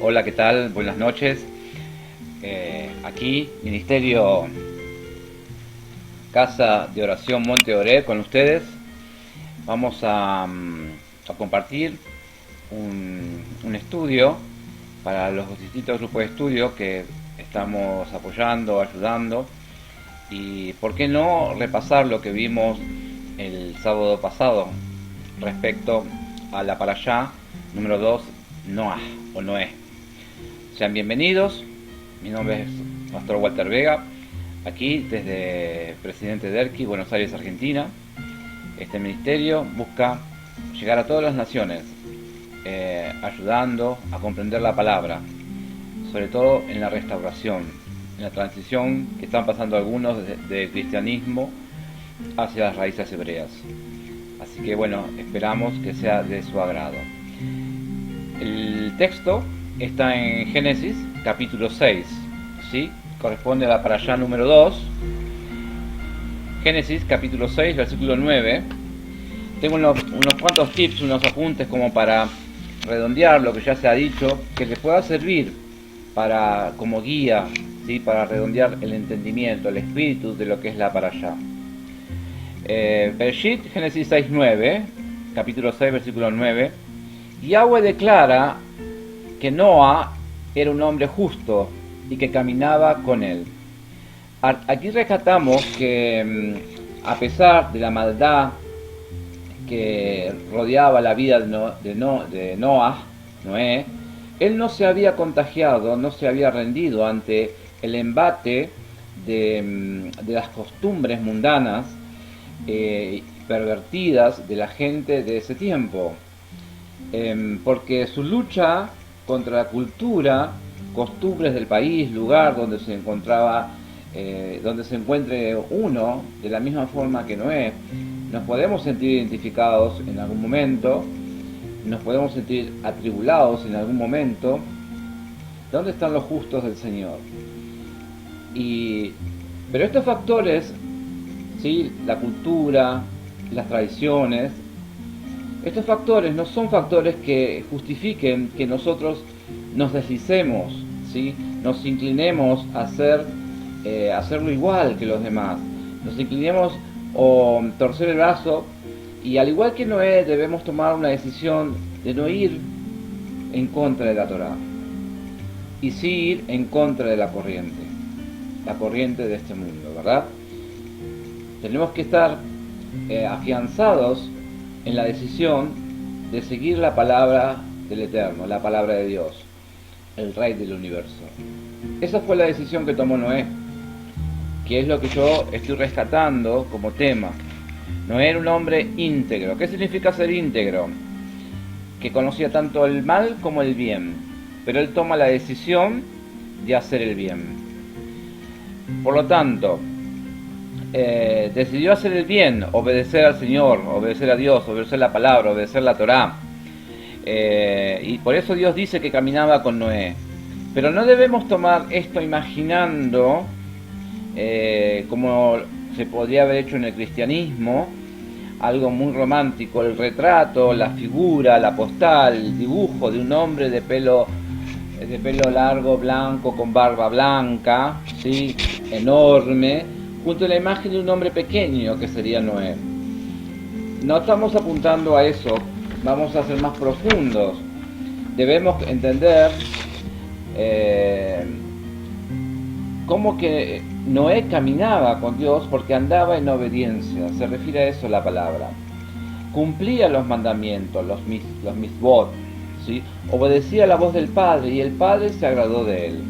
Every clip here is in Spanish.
Hola, ¿qué tal? Buenas noches. Aquí, Ministerio Casa de Oración Monte Oré, con ustedes. Vamos a compartir un estudio para los distintos grupos de estudio que estamos apoyando, ayudando. Y por qué no repasar lo que vimos el sábado pasado respecto a la parashá número 2, Noah o Noé. Sean bienvenidos, mi nombre es Pastor Walter Vega, aquí desde Presidente Derqui, Buenos Aires, Argentina. Este ministerio busca llegar a todas las naciones, ayudando a comprender la palabra, sobre todo en la restauración, en la transición que están pasando algunos del cristianismo hacia las raíces hebreas. Así que bueno, esperamos que sea de su agrado. El texto está en Génesis capítulo 6, ¿sí? Corresponde a la parashá número 2. Génesis capítulo 6, versículo 9. Tengo unos cuantos tips, unos apuntes como para redondear lo que ya se ha dicho, que les pueda servir como guía, ¿sí? Para redondear el entendimiento, el espíritu de lo que es la parashá. Bereshit, Génesis 6, 9, capítulo 6, versículo 9. Yahweh declara que Noah era un hombre justo y que caminaba con él. Aquí rescatamos que a pesar de la maldad que rodeaba la vida de Noé, él no se había contagiado, no se había rendido ante el embate de las costumbres mundanas pervertidas de la gente de ese tiempo. Porque su lucha contra la cultura, costumbres del país, lugar donde se encontraba, donde se encuentre uno, de la misma forma que Noé, nos podemos sentir identificados en algún momento, nos podemos sentir atribulados en algún momento. ¿Dónde están los justos del Señor? Pero estos factores, ¿sí? La cultura, las tradiciones, estos factores no son factores que justifiquen que nosotros nos deslicemos, ¿sí? Nos inclinemos a hacerlo igual que los demás, nos inclinemos o torcer el brazo, y al igual que Noé debemos tomar una decisión de no ir en contra de la Torá y sí ir en contra de la corriente de este mundo, ¿verdad? Tenemos que estar afianzados en la decisión de seguir la palabra del Eterno, la palabra de Dios, el Rey del universo. Esa fue la decisión que tomó Noé, que es lo que yo estoy rescatando como tema. Noé era un hombre íntegro. ¿Qué significa ser íntegro? Que conocía tanto el mal como el bien, pero él toma la decisión de hacer el bien. Por lo tanto, decidió hacer el bien, obedecer al Señor, obedecer a Dios, obedecer la palabra, obedecer la Torá. Y por eso Dios dice que caminaba con Noé. Pero no debemos tomar esto imaginando como se podría haber hecho en el cristianismo, algo muy romántico, el retrato, la figura, la postal, el dibujo de un hombre de pelo largo, blanco, con barba blanca, ¿sí? Enorme, junto a la imagen de un hombre pequeño que sería Noé. No estamos apuntando a eso, vamos a ser más profundos. Debemos entender cómo que Noé caminaba con Dios porque andaba en obediencia, se refiere a eso la palabra. Cumplía los mandamientos, los mitzvot, ¿sí? Obedecía la voz del Padre y el Padre se agradó de él.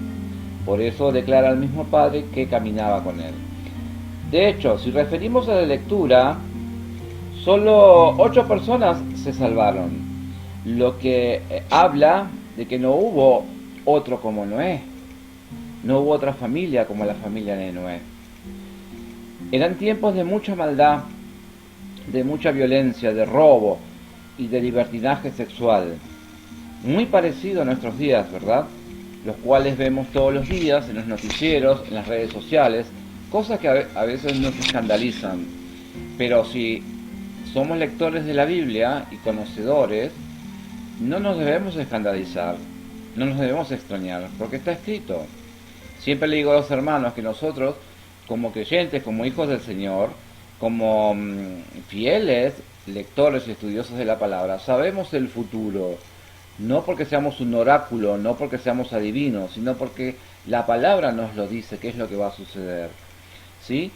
Por eso declara al mismo Padre que caminaba con él. De hecho, si referimos a la lectura, solo 8 personas se salvaron, lo que habla de que no hubo otro como Noé. No hubo otra familia como la familia de Noé. Eran tiempos de mucha maldad, de mucha violencia, de robo y de libertinaje sexual. Muy parecido a nuestros días, ¿verdad? Los cuales vemos todos los días en los noticieros, en las redes sociales, cosas que a veces nos escandalizan. Pero si somos lectores de la Biblia y conocedores, no nos debemos escandalizar. no nos debemos extrañar, porque está escrito. Siempre le digo a los hermanos que nosotros, como creyentes, como hijos del Señor, como fieles lectores y estudiosos de la palabra, sabemos el futuro, no porque seamos un oráculo, no porque seamos adivinos, sino porque la palabra nos lo dice, qué es lo que va a suceder, ¿sí?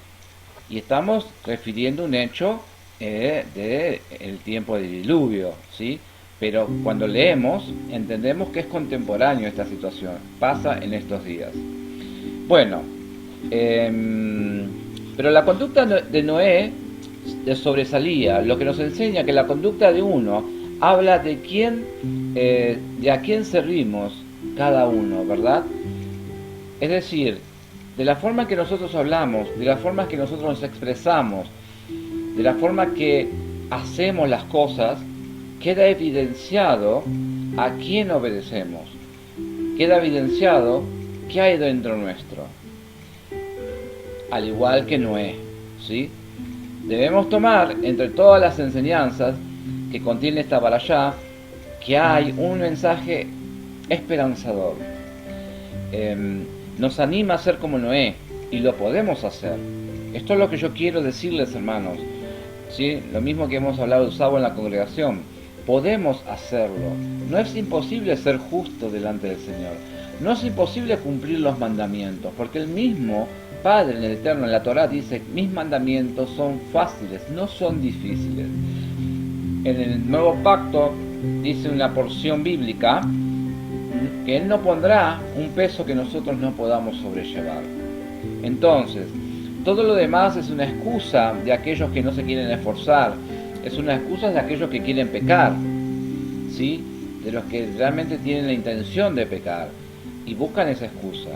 Y estamos refiriendo un hecho del tiempo del diluvio, ¿sí? Pero cuando leemos, entendemos que es contemporáneo esta situación, pasa en estos días. Bueno, pero la conducta de Noé sobresalía, lo que nos enseña que la conducta de uno habla de quién, de a quién servimos cada uno, ¿verdad? Es decir, de la forma que nosotros hablamos, de la forma que nosotros nos expresamos, de la forma que hacemos las cosas, queda evidenciado a quién obedecemos, queda evidenciado qué hay dentro nuestro. Al igual que Noé, ¿sí? Debemos tomar entre todas las enseñanzas que contiene esta parashá que hay un mensaje esperanzador. Nos anima a ser como Noé y lo podemos hacer. Esto es lo que yo quiero decirles, hermanos, ¿sí? Lo mismo que hemos hablado sábado en la congregación. Podemos hacerlo. No es imposible ser justo delante del Señor. No es imposible cumplir los mandamientos, porque el mismo Padre en el Eterno, en la Torá, dice: mis mandamientos son fáciles, no son difíciles. En el Nuevo Pacto dice una porción bíblica que Él no pondrá un peso que nosotros no podamos sobrellevar. Entonces, todo lo demás es una excusa de aquellos que no se quieren esforzar, es una excusa de aquellos que quieren pecar, ¿sí? De los que realmente tienen la intención de pecar y buscan esa excusa.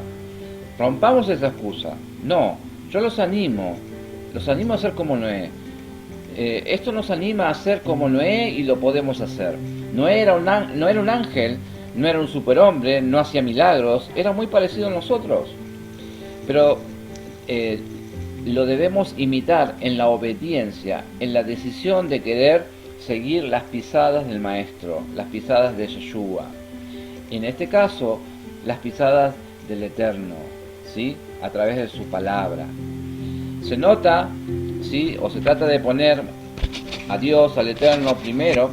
Rompamos esa excusa. No, yo los animo a ser como Noé. Esto nos anima a ser como Noé y lo podemos hacer. Noé no era un ángel, no era un superhombre, no hacía milagros, era muy parecido a nosotros. Pero lo debemos imitar en la obediencia, en la decisión de querer seguir las pisadas del Maestro, las pisadas de Yeshua. En este caso, las pisadas del Eterno, ¿sí? A través de su palabra. Se nota, ¿sí? O se trata de poner a Dios, al Eterno, primero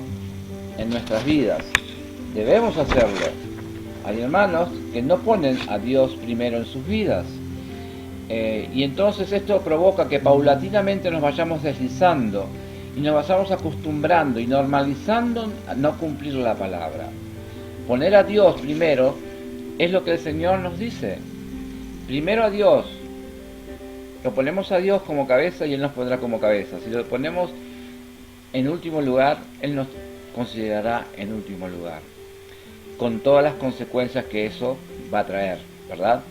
en nuestras vidas. Debemos hacerlo. Hay hermanos que no ponen a Dios primero en sus vidas. Y entonces esto provoca que paulatinamente nos vayamos deslizando y nos vayamos acostumbrando y normalizando a no cumplir la palabra. Poner a Dios primero es lo que el Señor nos dice. Primero a Dios. Lo ponemos a Dios como cabeza y Él nos pondrá como cabeza. Si lo ponemos en último lugar, Él nos considerará en último lugar, con todas las consecuencias que eso va a traer, ¿verdad?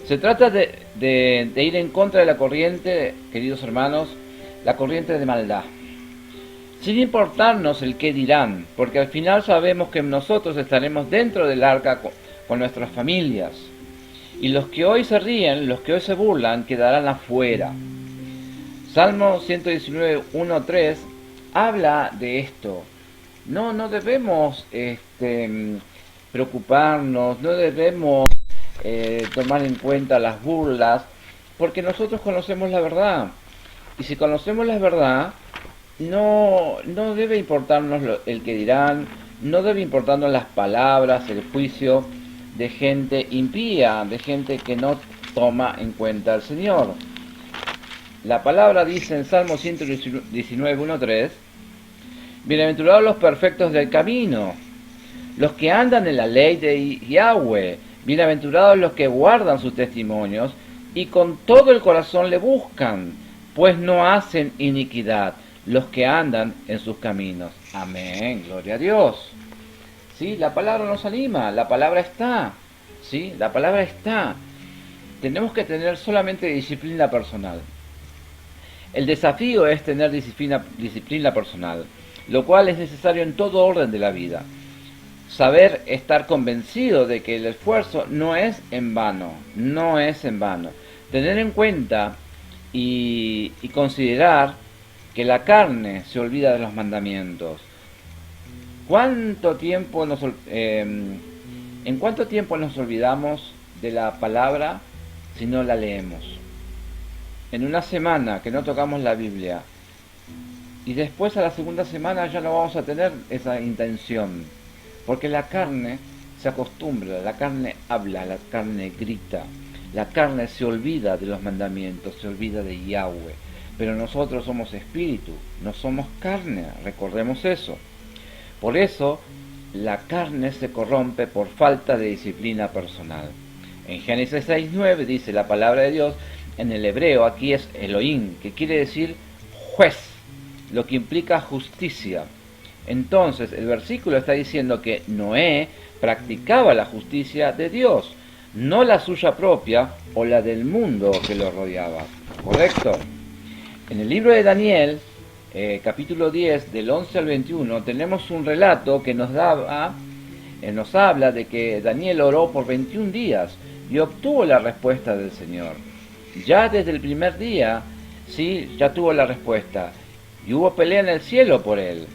Se trata de ir en contra de la corriente, queridos hermanos, la corriente de maldad, sin importarnos el qué dirán, porque al final sabemos que nosotros estaremos dentro del arca con nuestras familias, y los que hoy se ríen, los que hoy se burlan, quedarán afuera. Salmo 119, 1-3 habla de esto. No debemos preocuparnos, no debemos tomar en cuenta las burlas, porque nosotros conocemos la verdad. Y si conocemos la verdad, no debe importarnos el que dirán, no debe importarnos las palabras, el juicio de gente impía, de gente que no toma en cuenta al Señor. La palabra dice en Salmo 119, 1-3: bienaventurados los perfectos del camino, los que andan en la ley de Yahweh, bienaventurados los que guardan sus testimonios y con todo el corazón le buscan, pues no hacen iniquidad los que andan en sus caminos. Amén, gloria a Dios. ¿Sí? La palabra nos anima, la palabra está, ¿sí? La palabra está. Tenemos que tener solamente disciplina personal. El desafío es tener disciplina personal, lo cual es necesario en todo orden de la vida. Saber estar convencido de que el esfuerzo no es en vano, no es en vano. Tener en cuenta y considerar que la carne se olvida de los mandamientos. ¿Cuánto tiempo ¿En cuánto tiempo nos olvidamos de la palabra si no la leemos? En una semana que no tocamos la Biblia, y después a la segunda semana ya no vamos a tener esa intención, porque la carne se acostumbra, la carne habla, la carne grita, la carne se olvida de los mandamientos, se olvida de Yahweh, pero nosotros somos espíritu, no somos carne, recordemos eso. Por eso la carne se corrompe por falta de disciplina personal. En Génesis 6:9 dice la palabra de Dios, en el hebreo aquí es Elohim, que quiere decir juez, lo que implica justicia. Entonces el versículo está diciendo que Noé practicaba la justicia de Dios, no la suya propia o la del mundo que lo rodeaba. ¿Correcto? En el libro de Daniel, capítulo 10, del 11 al 21, tenemos un relato que nos habla de que Daniel oró por 21 días y obtuvo la respuesta del Señor. Ya desde el primer día, sí, ya tuvo la respuesta. Y hubo pelea en el cielo por él.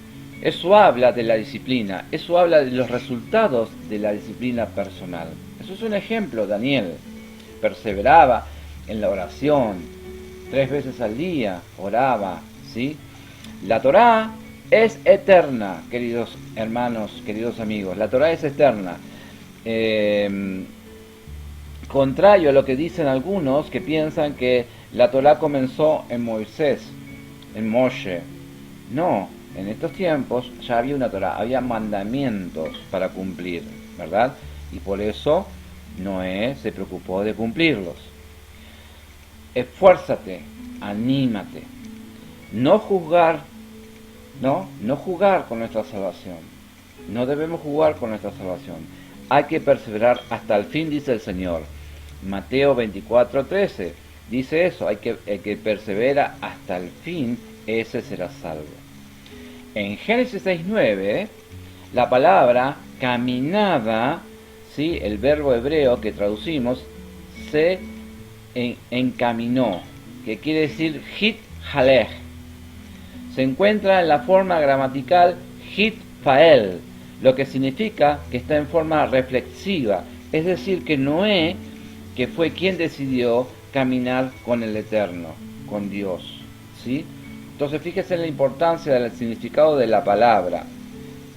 Eso habla de la disciplina, eso habla de los resultados de la disciplina personal. Eso es un ejemplo. Daniel perseveraba en la oración, 3 veces al día oraba, ¿sí? La Torá es eterna, queridos hermanos, queridos amigos. La Torá es eterna. Contrario a lo que dicen algunos que piensan que la Torá comenzó en Moisés, en Moshe. No, en estos tiempos ya había una Torá, había mandamientos para cumplir, ¿verdad? Y por eso Noé se preocupó de cumplirlos. Esfuérzate, anímate. No jugar con nuestra salvación. No debemos jugar con nuestra salvación. Hay que perseverar hasta el fin, dice el Señor. Mateo 24:13 dice eso, el que persevera hasta el fin, ese será salvo. En Génesis 6:9, la palabra caminaba, ¿sí? El verbo hebreo que traducimos, se encaminó, que quiere decir hit halech. Se encuentra en la forma gramatical hit fael, lo que significa que está en forma reflexiva, es decir, que Noé, que fue quien decidió caminar con el Eterno, con Dios, ¿sí? Entonces fíjese en la importancia del significado de la palabra,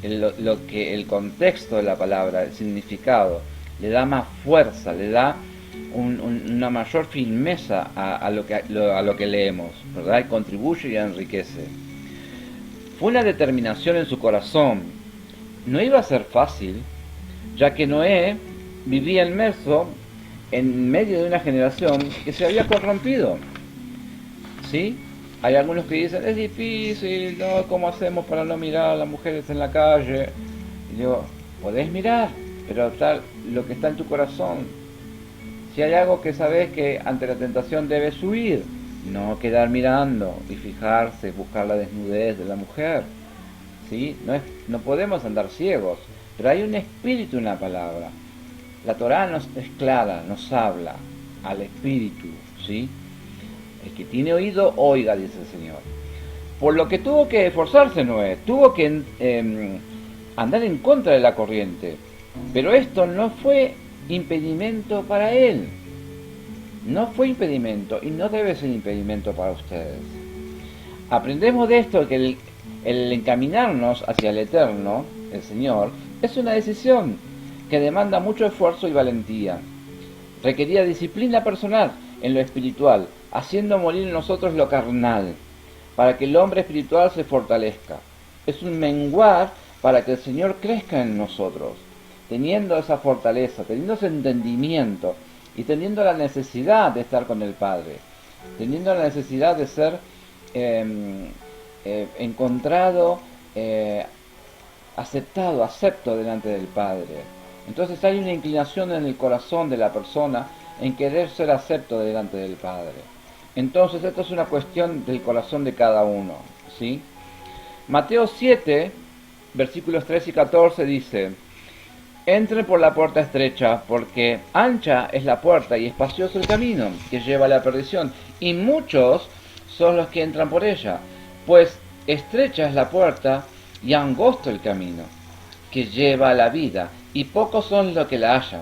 el contexto de la palabra, el significado, le da más fuerza, le da una mayor firmeza a lo que leemos, ¿verdad? Y contribuye y enriquece. Fue una determinación en su corazón. No iba a ser fácil, ya que Noé vivía inmerso en medio de una generación que se había corrompido, ¿sí? Hay algunos que dicen, es difícil, ¿no? ¿Cómo hacemos para no mirar a las mujeres en la calle? Y digo, podés mirar, pero está lo que está en tu corazón. Si hay algo que sabes que ante la tentación debes huir, no quedar mirando y fijarse, buscar la desnudez de la mujer, ¿sí? No podemos andar ciegos, pero hay un espíritu en la palabra. La Torá es clara, nos habla al espíritu, ¿sí? El que tiene oído, oiga, dice el Señor. Por lo que tuvo que esforzarse Noé, tuvo que andar en contra de la corriente, pero esto no fue impedimento para él. No fue impedimento y no debe ser impedimento para ustedes. Aprendemos de esto que el encaminarnos hacia el Eterno, el Señor, es una decisión que demanda mucho esfuerzo y valentía. Requería disciplina personal en lo espiritual, haciendo morir en nosotros lo carnal, para que el hombre espiritual se fortalezca. Es un menguar para que el Señor crezca en nosotros, teniendo esa fortaleza, teniendo ese entendimiento y teniendo la necesidad de estar con el Padre, teniendo la necesidad de ser encontrado, acepto delante del Padre. Entonces hay una inclinación en el corazón de la persona en querer ser acepto delante del Padre. Entonces esto es una cuestión del corazón de cada uno, ¿sí? Mateo 7, versículos 3 y 14 dice: entren por la puerta estrecha, porque ancha es la puerta y espacioso el camino que lleva a la perdición, y muchos son los que entran por ella, pues estrecha es la puerta y angosto el camino que lleva a la vida, y pocos son los que la hallan.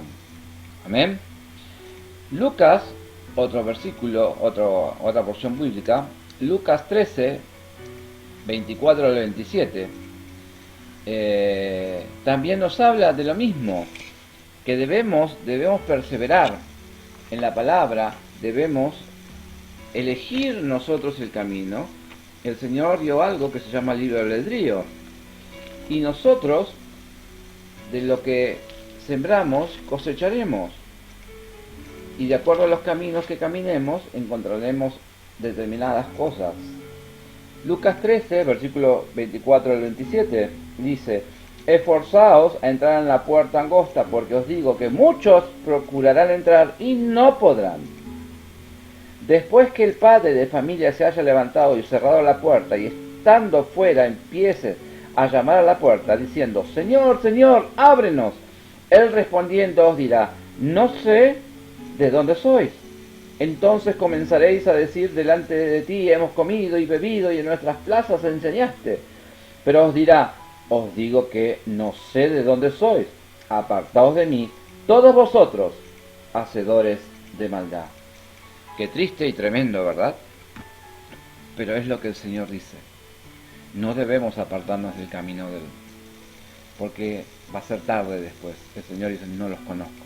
Amén. Lucas, otro versículo, otra porción bíblica, Lucas 13, 24 al 27, también nos habla de lo mismo, que debemos perseverar en la palabra, debemos elegir nosotros el camino. El Señor dio algo que se llama libre albedrío, y nosotros de lo que sembramos cosecharemos, y de acuerdo a los caminos que caminemos encontraremos determinadas cosas. Lucas 13, versículo 24 al 27 dice: esforzaos a entrar en la puerta angosta, porque os digo que muchos procurarán entrar y no podrán. Después que el padre de familia se haya levantado y cerrado la puerta, y estando fuera empiece a llamar a la puerta, diciendo: Señor, Señor, ábrenos. Él respondiendo os dirá: no sé de dónde sois. Entonces comenzaréis a decir: delante de ti hemos comido y bebido, y en nuestras plazas enseñaste. Pero os dirá: os digo que no sé de dónde sois. Apartaos de mí, todos vosotros, hacedores de maldad. Qué triste y tremendo, ¿verdad? Pero es lo que el Señor dice. No debemos apartarnos del camino de Él, porque va a ser tarde después. El Señor dice: no los conozco.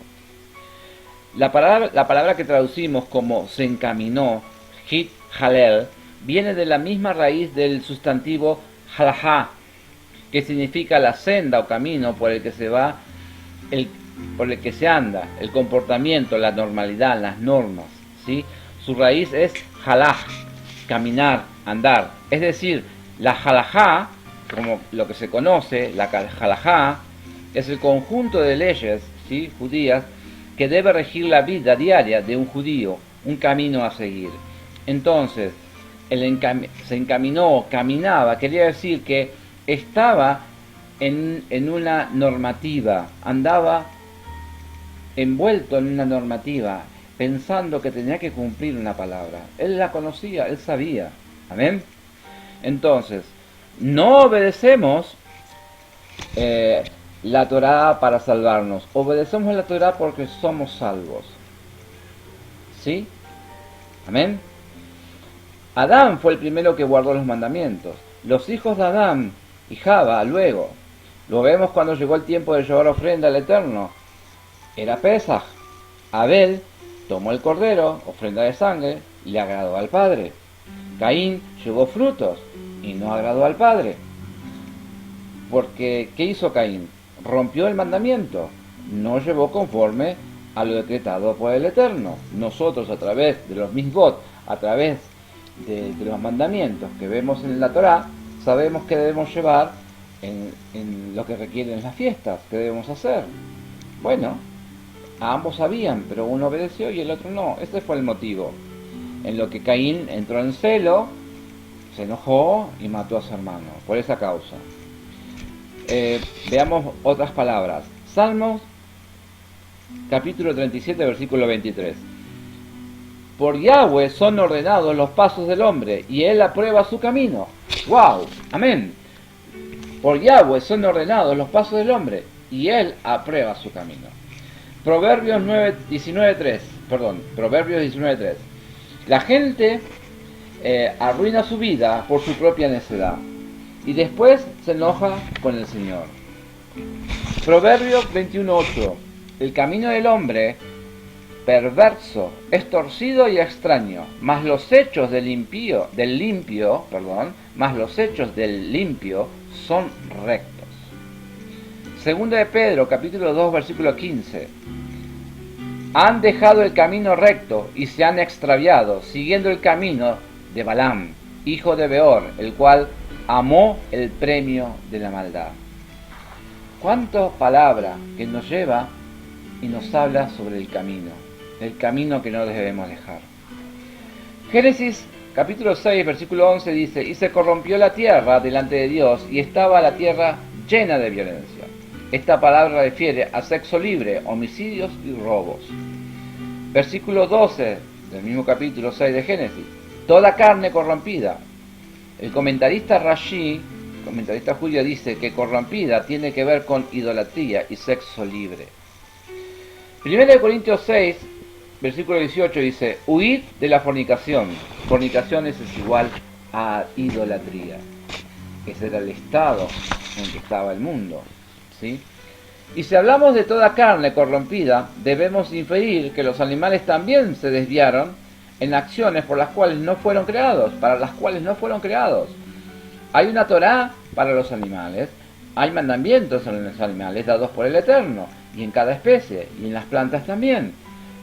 La palabra que traducimos como se encaminó, hit halel, viene de la misma raíz del sustantivo halajá, que significa la senda o camino por el que se va, por el que se anda, el comportamiento, la normalidad, las normas, ¿sí? Su raíz es halaj, caminar, andar. Es decir, la halajá, como lo que se conoce, la halajá, es el conjunto de leyes, ¿sí?, judías, que debe regir la vida diaria de un judío, un camino a seguir. Entonces, se encaminó, caminaba, quería decir que estaba en una normativa, andaba envuelto en una normativa, pensando que tenía que cumplir una palabra. Él la conocía, él sabía. Amén. Entonces, no obedecemos la Torá para salvarnos. Obedecemos la Torá porque somos salvos. ¿Sí? Amén. Adán fue el primero que guardó los mandamientos. Los hijos de Adán y Java luego. Lo vemos cuando llegó el tiempo de llevar ofrenda al Eterno. Era Pesaj. Abel tomó el cordero, ofrenda de sangre, y le agradó al Padre. Caín llevó frutos y no agradó al Padre. Porque, ¿qué hizo Caín? Rompió el mandamiento, no llevó conforme a lo decretado por el Eterno. Nosotros, a través de los misbot, a través de los mandamientos que vemos en la Torá, sabemos que debemos llevar en lo que requieren las fiestas, que debemos hacer. Bueno, a ambos sabían, pero uno obedeció y el otro no. Ese fue el motivo. En lo que Caín entró en celo, se enojó y mató a su hermano, por esa causa. Veamos otras palabras. Salmos, capítulo 37, versículo 23. Por Yahweh son ordenados los pasos del hombre, y Él aprueba su camino. ¡Wow! Amén. Por Yahweh son ordenados los pasos del hombre, y Él aprueba su camino. Proverbios 19:3. La gente arruina su vida por su propia necedad, y después se enoja con el Señor. Proverbios 21:8. El camino del hombre perverso es torcido y extraño, mas los hechos del limpio son rectos. Segunda de Pedro, capítulo 2, versículo 15. Han dejado el camino recto y se han extraviado, siguiendo el camino de Balaam, hijo de Beor, el cual amó el premio de la maldad. Cuánta palabra que nos lleva y nos habla sobre el camino que no debemos dejar. Génesis capítulo 6, versículo 11 dice: y se corrompió la tierra delante de Dios, y estaba la tierra llena de violencia. Esta palabra refiere a sexo libre, homicidios y robos. Versículo 12 del mismo capítulo 6 de Génesis: toda carne corrompida. El comentarista Rashi comentarista judío, dice que corrompida tiene que ver con idolatría y sexo libre. 1 Corintios 6, versículo 18 dice, huid de la fornicación. Fornicación es igual a idolatría. Ese era el estado en que estaba el mundo, ¿sí? Y si hablamos de toda carne corrompida, debemos inferir que los animales también se desviaron en acciones por las cuales no fueron creados, para las cuales no fueron creados. Hay una Torá para los animales, hay mandamientos en los animales dados por el Eterno, y en cada especie, y en las plantas también.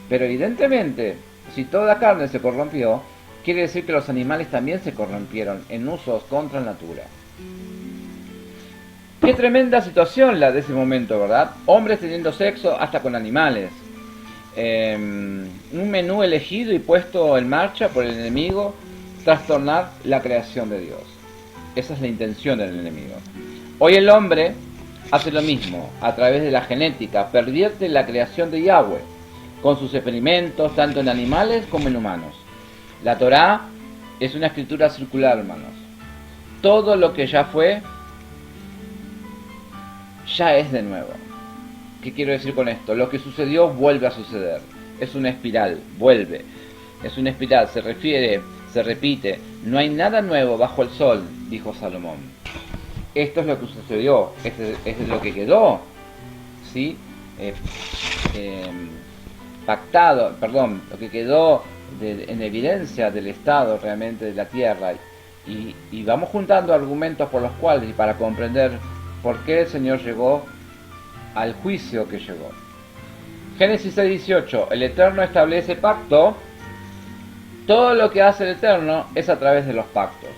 Pero evidentemente, si toda carne se corrompió, quiere decir que los animales también se corrompieron en usos contra natura. Qué tremenda situación la de ese momento, ¿verdad? Hombres teniendo sexo hasta con animales. Un menú elegido y puesto en marcha por el enemigo, trastornar la creación de Dios. Esa es la intención del enemigo. Hoy el hombre hace lo mismo, a través de la genética, pervierte la creación de Yahweh, con sus experimentos tanto en animales como en humanos. La Torá es una escritura circular, hermanos. Todo lo que ya fue, ya es de nuevo. ¿Qué quiero decir con esto? Lo que sucedió vuelve a suceder. Es una espiral, vuelve. Es una espiral, se refiere, se repite. No hay nada nuevo bajo el sol, dijo Salomón. Esto es lo que sucedió, es lo que quedó, ¿sí? Lo que quedó en evidencia del estado realmente de la tierra. Y vamos juntando argumentos por los cuales, y para comprender por qué el Señor llegó al juicio que llegó. Génesis 6:18, el Eterno establece pacto. Todo lo que hace el Eterno es a través de los pactos.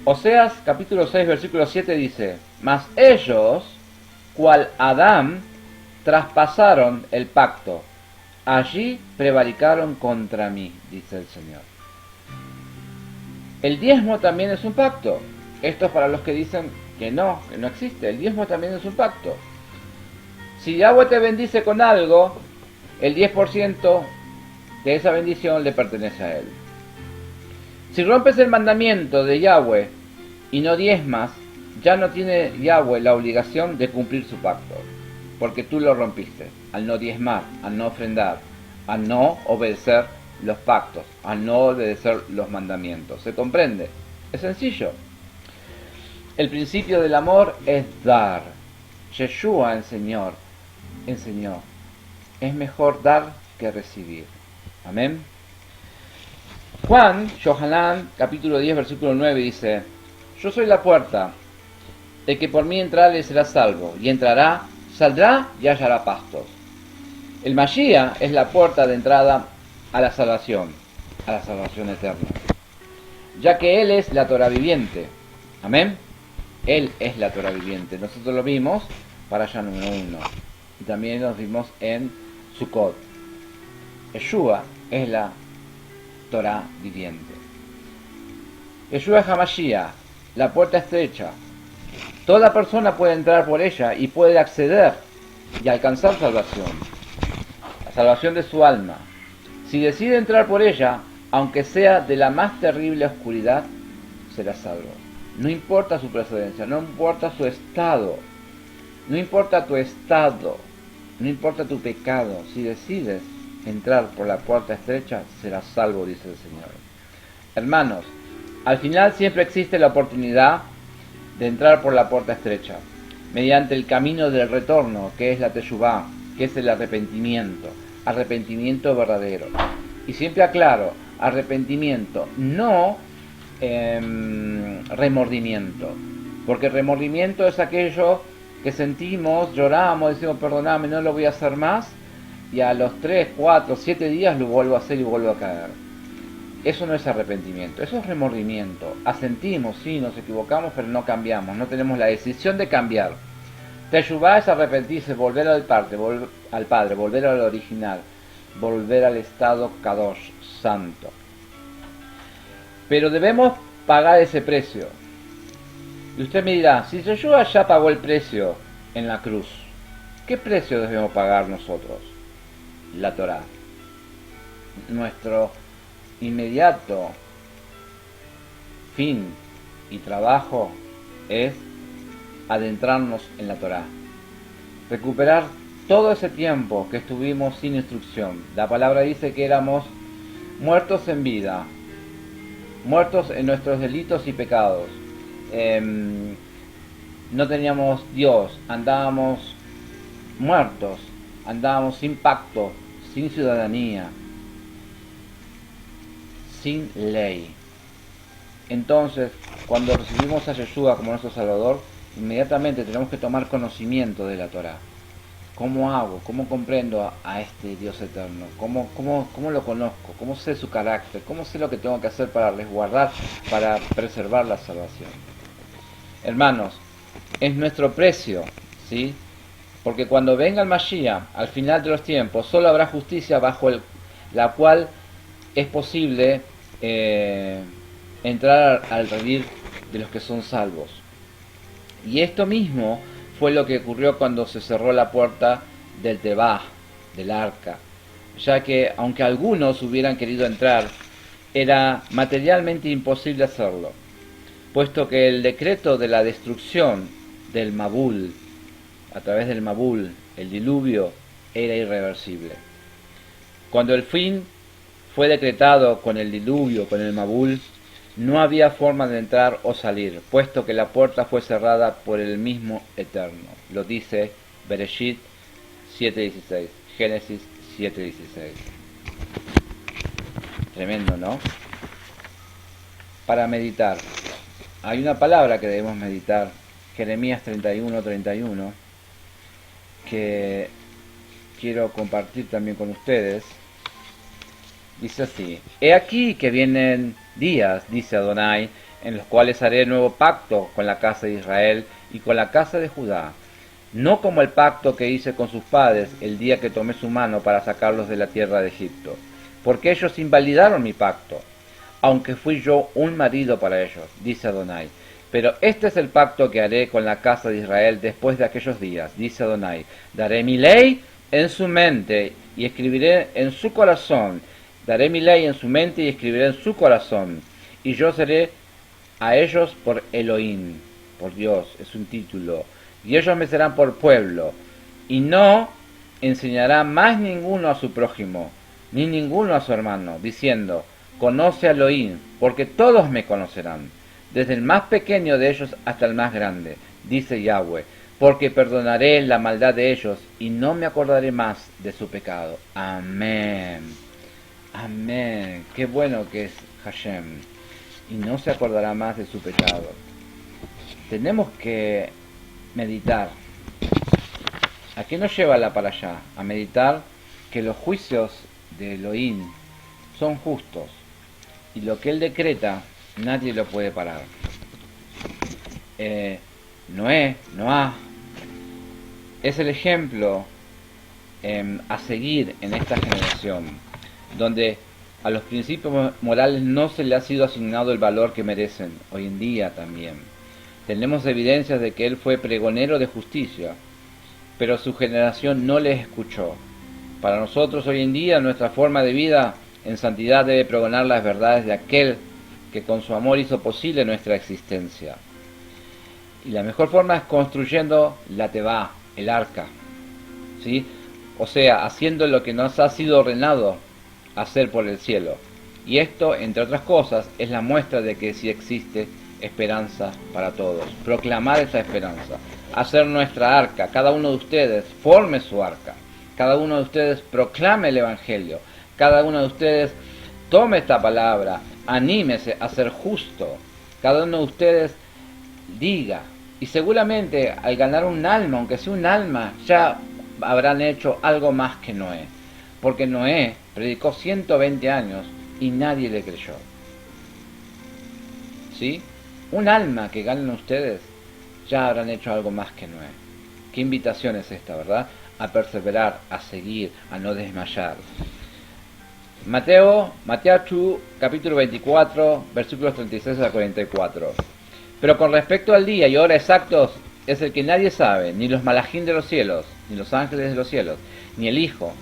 Oseas capítulo 6 versículo 7 dice, mas ellos, cual Adán, traspasaron el pacto, allí prevaricaron contra mí, dice el Señor. El diezmo también es un pacto. Esto es para los que dicen que no existe. El diezmo también es un pacto. Si Yahweh te bendice con algo, el 10% de esa bendición le pertenece a Él. Si rompes el mandamiento de Yahweh y no diezmas, ya no tiene Yahweh la obligación de cumplir su pacto, porque tú lo rompiste, al no diezmar, al no ofrendar, a no obedecer los pactos, a no obedecer los mandamientos. ¿Se comprende? Es sencillo. El principio del amor es dar. Yeshua enseñó, es mejor dar que recibir. Amén. Juan, Yohanan, capítulo 10, versículo 9 dice, yo soy la puerta, el que por mí entrare será salvo, y entrará, saldrá y hallará pastos. El Mashiach es la puerta de entrada a la salvación eterna, ya que Él es la Torah viviente. Amén. Él es la Torah viviente. Nosotros lo vimos para allá número 1. Y también lo vimos en Sukkot. Yeshua es la Torah viviente. Yeshua es Hamashiach, la puerta estrecha. Toda persona puede entrar por ella y puede acceder y alcanzar salvación. La salvación de su alma. Si decide entrar por ella, aunque sea de la más terrible oscuridad, será salvo. No importa su procedencia, no importa su estado, no importa tu estado, no importa tu pecado. Si decides entrar por la puerta estrecha, serás salvo, dice el Señor. Hermanos, al final siempre existe la oportunidad de entrar por la puerta estrecha, mediante el camino del retorno, que es la teshuvá, que es el arrepentimiento verdadero. Y siempre aclaro, arrepentimiento, no remordimiento, porque remordimiento es aquello que sentimos, lloramos, decimos perdoname, no lo voy a hacer más, y a los 3, 4, 7 días lo vuelvo a hacer y vuelvo a caer. Eso no es arrepentimiento, eso es remordimiento. Asentimos, sí, nos equivocamos, pero no cambiamos, no tenemos la decisión de cambiar. Teshuvá es arrepentirse, volver al Padre, volver al original, volver al estado Kadosh, santo. Pero debemos pagar ese precio. Y usted me dirá, si Yeshua ya pagó el precio en la cruz, ¿qué precio debemos pagar nosotros? La Torá. Nuestro inmediato fin y trabajo es adentrarnos en la Torá. Recuperar todo ese tiempo que estuvimos sin instrucción. La palabra dice que éramos muertos en vida, muertos en nuestros delitos y pecados. No teníamos Dios, andábamos muertos, andábamos sin pacto, sin ciudadanía, sin ley. Entonces, cuando recibimos a Yeshua como nuestro Salvador, inmediatamente tenemos que tomar conocimiento de la Torá. ¿Cómo hago? ¿Cómo comprendo a este Dios eterno? ¿Cómo lo conozco? ¿Cómo sé su carácter? ¿Cómo sé lo que tengo que hacer para resguardar, para preservar la salvación? Hermanos, es nuestro precio, ¿sí? Porque cuando venga el Mashiach, al final de los tiempos, solo habrá justicia bajo la cual es posible entrar al redil de los que son salvos. Y esto mismo fue lo que ocurrió cuando se cerró la puerta del Tebá, del arca, ya que aunque algunos hubieran querido entrar, era materialmente imposible hacerlo, puesto que el decreto de la destrucción del Mabul, a través del Mabul, el diluvio, era irreversible. Cuando el fin fue decretado con el diluvio, con el Mabul, no había forma de entrar o salir, puesto que la puerta fue cerrada por el mismo Eterno. Lo dice Bereshit 7:16, Génesis 7:16. Tremendo, ¿no? Para meditar. Hay una palabra que debemos meditar, Jeremías 31:31, que quiero compartir también con ustedes. Dice así: He aquí que vienen días, dice Adonai, en los cuales haré nuevo pacto con la casa de Israel y con la casa de Judá, no como el pacto que hice con sus padres el día que tomé su mano para sacarlos de la tierra de Egipto, porque ellos invalidaron mi pacto, aunque fui yo un marido para ellos, dice Adonai. Pero este es el pacto que haré con la casa de Israel después de aquellos días, dice Adonai. Daré mi ley en su mente y escribiré en su corazón. Daré mi ley en su mente y escribiré en su corazón. Y yo seré a ellos por Elohim, por Dios, es un título. Y ellos me serán por pueblo. Y no enseñará más ninguno a su prójimo, ni ninguno a su hermano, diciendo: conoce a Elohim, porque todos me conocerán, desde el más pequeño de ellos hasta el más grande, dice Yahweh, porque perdonaré la maldad de ellos y no me acordaré más de su pecado. Amén. Amén. Qué bueno que es Hashem. Y no se acordará más de su pecado. Tenemos que meditar. ¿A qué nos lleva la para allá? A meditar que los juicios de Elohim son justos. Y lo que él decreta, nadie lo puede parar. Noah, es el ejemplo a seguir en esta generación, donde a los principios morales no se le ha sido asignado el valor que merecen, hoy en día también. Tenemos evidencias de que él fue pregonero de justicia, pero su generación no le escuchó. Para nosotros hoy en día, nuestra forma de vida en santidad debe pregonar las verdades de aquel que con su amor hizo posible nuestra existencia. Y la mejor forma es construyendo la Tebá, el arca, ¿sí? O sea, haciendo lo que nos ha sido ordenado hacer por el cielo. Y esto, entre otras cosas, es la muestra de que sí existe esperanza para todos. Proclamar esa esperanza, hacer nuestra arca. Cada uno de ustedes forme su arca, cada uno de ustedes proclame el Evangelio, cada uno de ustedes tome esta palabra, anímese a ser justo, cada uno de ustedes diga. Y seguramente al ganar un alma, aunque sea un alma, ya habrán hecho algo más que Noé, porque Noé predicó 120 años y nadie le creyó. ¿Sí? Un alma que ganen ustedes, ya habrán hecho algo más que Noé. Qué invitación es esta, ¿verdad? A perseverar, a seguir, a no desmayar. Mateo capítulo 24, versículos 36 a 44. Pero con respecto al día y hora exactos, es el que nadie sabe, ni los malajín de los cielos, ni los ángeles de los cielos, ni el Hijo,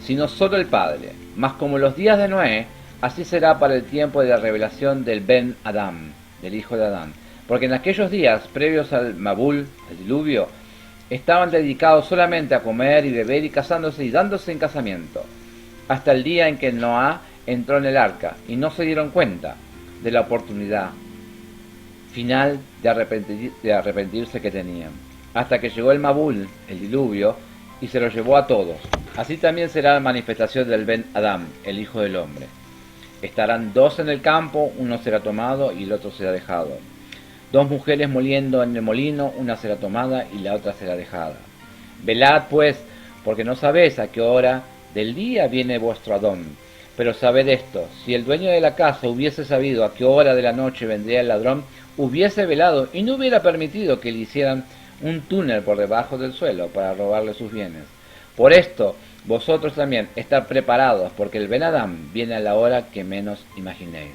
sino solo el Padre. Mas como los días de Noé, así será para el tiempo de la revelación del Ben Adam. del hijo de Adán, porque en aquellos días previos al Mabul, el diluvio, estaban dedicados solamente a comer y beber y casándose y dándose en casamiento, hasta el día en que Noé entró en el arca y no se dieron cuenta de la oportunidad final de arrepentirse que tenían, hasta que llegó el Mabul, el diluvio, y se lo llevó a todos. Así también será la manifestación del Ben Adam, el Hijo del Hombre. Estarán dos en el campo, uno será tomado y el otro será dejado. Dos mujeres moliendo en el molino, una será tomada y la otra será dejada. Velad pues, porque no sabéis a qué hora del día viene vuestro Adón. Pero sabed esto, si el dueño de la casa hubiese sabido a qué hora de la noche vendría el ladrón, hubiese velado y no hubiera permitido que le hicieran un túnel por debajo del suelo para robarle sus bienes. Por esto, vosotros también estad preparados, porque el Ben Adam viene a la hora que menos imaginéis.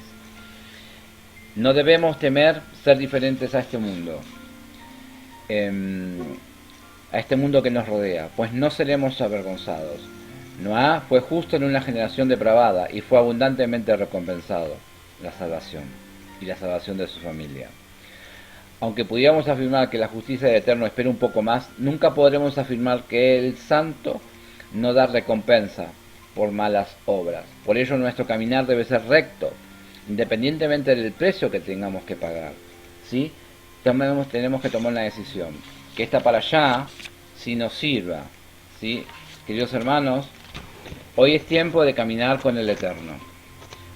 No debemos temer ser diferentes a este mundo, que nos rodea, pues no seremos avergonzados. Noé fue justo en una generación depravada y fue abundantemente recompensado la salvación y la salvación de su familia. Aunque pudiéramos afirmar que la justicia del Eterno espera un poco más, nunca podremos afirmar que el Santo no da recompensa por malas obras. Por ello nuestro caminar debe ser recto, independientemente del precio que tengamos que pagar. ¿Sí? Tenemos que tomar una decisión, que esta para allá sí nos sirva. ¿Sí? Queridos hermanos, hoy es tiempo de caminar con el Eterno.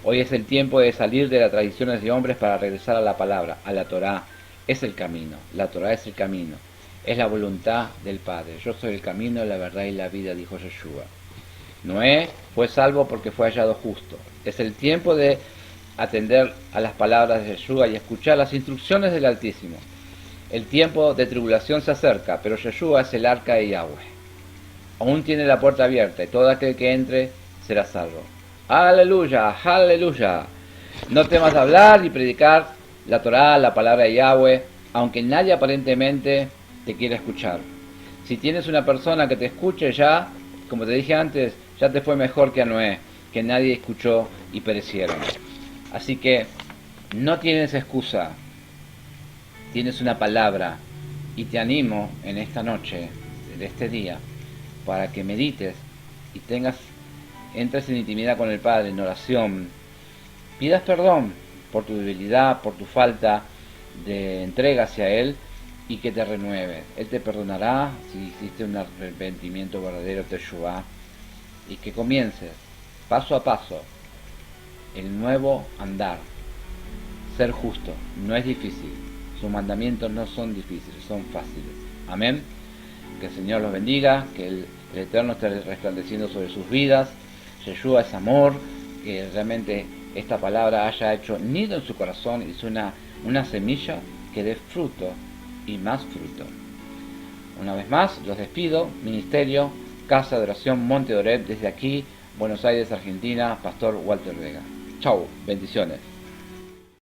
Hoy es el tiempo de salir de las tradiciones de hombres para regresar a la palabra, a la Torá. Es el camino, la Torá es el camino, es la voluntad del Padre. Yo soy el camino, la verdad y la vida, dijo Yeshua. Noé fue salvo porque fue hallado justo. Es el tiempo de atender a las palabras de Yeshua y escuchar las instrucciones del Altísimo. El tiempo de tribulación se acerca, pero Yeshua es el arca de Yahweh. Aún tiene la puerta abierta y todo aquel que entre será salvo. ¡Aleluya! ¡Aleluya! No temas hablar y predicar la Torá, la palabra de Yahweh, aunque nadie aparentemente te quiera escuchar. Si tienes una persona que te escuche ya, como te dije antes, ya te fue mejor que a Noé, que nadie escuchó y perecieron. Así que no tienes excusa, tienes una palabra y te animo en esta noche, en este día, para que medites y entres en intimidad con el Padre, en oración, pidas perdón por tu debilidad, por tu falta de entrega hacia Él y que te renueve. Él te perdonará si hiciste un arrepentimiento verdadero, Teshuvá, y que comiences paso a paso el nuevo andar. Ser justo no es difícil, sus mandamientos no son difíciles, son fáciles. Amén. Que el Señor los bendiga, que el Eterno esté resplandeciendo sobre sus vidas. Yeshua es amor, que realmente esta palabra haya hecho nido en su corazón y es una semilla que dé fruto y más fruto. Una vez más, los despido. Ministerio, Casa de Oración Monte Oreb, desde aquí, Buenos Aires, Argentina, Pastor Walter Vega. Chau, bendiciones.